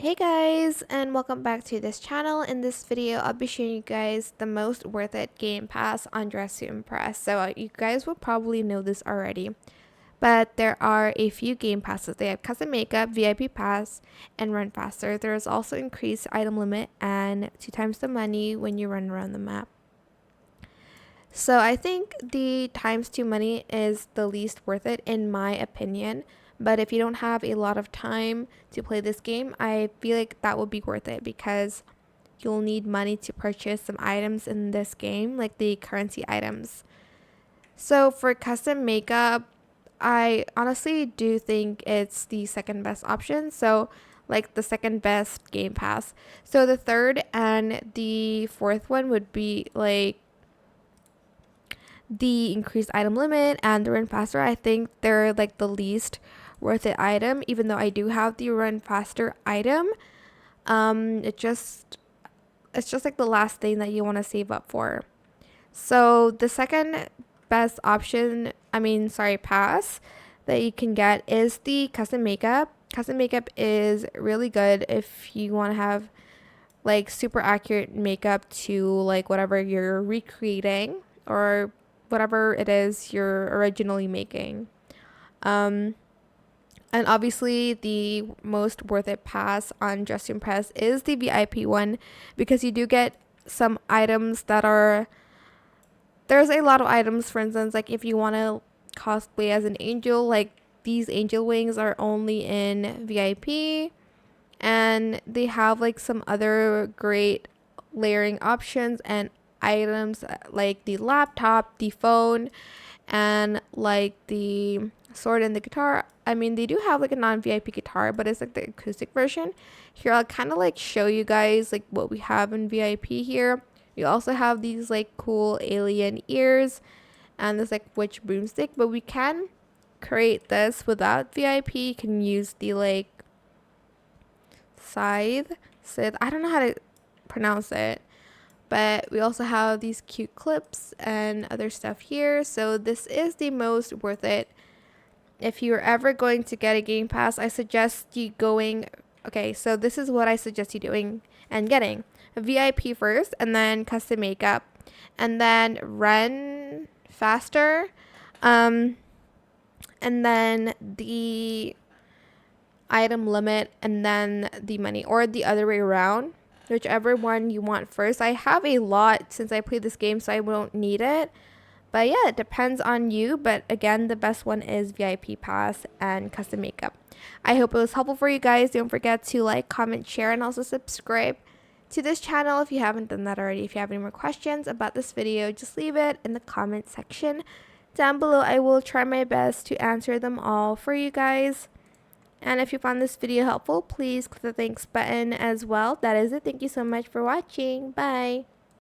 Hey guys, and welcome back to this channel. In this video, I'll be showing you guys the most worth it game pass on Dress to Impress. So you guys will probably know this already, but there are a few game passes. They have custom makeup, VIP pass, and run faster. There is also increased item limit and 2 times the money when you run around the map. So I think the times 2 money is the least worth it in my opinion. But if you don't have a lot of time to play this game, I feel like that would be worth it because you'll need money to purchase some items in this game, like the currency items. So for custom makeup, I honestly do think it's the second best option. So like the second best game pass. So the third and the fourth one would be like the increased item limit and the run faster. I think they're like the least worth it item, even though I do have the run faster item. It's just like the last thing that you want to save up for. So the second best option, pass that you can get is the custom makeup. Custom makeup is really good if you want to have like super accurate makeup to like whatever you're recreating or whatever it is you're originally making. And obviously the most worth it pass on Dress to Impress is the VIP one because you do get some items that are, there's a lot of items, for instance, like if you want to cosplay as an angel, like these angel wings are only in VIP, and they have like some other great layering options and items like the laptop, the phone, and like the sword and the guitar. They do have like a non-VIP guitar, but it's like the acoustic version. Here, I'll kind of like show you guys like what we have in VIP here. We also have these like cool alien ears and this like witch broomstick, but we can create this without VIP. You can use the like scythe. I don't know how to pronounce it. But we also have these cute clips and other stuff here. So this is the most worth it. If you're ever going to get a game pass, I suggest you going, okay, so this is what I suggest you doing and getting. A VIP first, and then custom makeup, and then run faster, and then the item limit, and then the money, or the other way around, whichever one you want first. I have a lot since I played this game, so I won't need it. But yeah, it depends on you. But again, the best one is VIP pass and custom makeup. I hope it was helpful for you guys. Don't forget to like, comment, share, and also subscribe to this channel if you haven't done that already. If you have any more questions about this video, just leave it in the comment section down below. I will try my best to answer them all for you guys. And if you found this video helpful, please click the thanks button as well. That is it. Thank you so much for watching. Bye.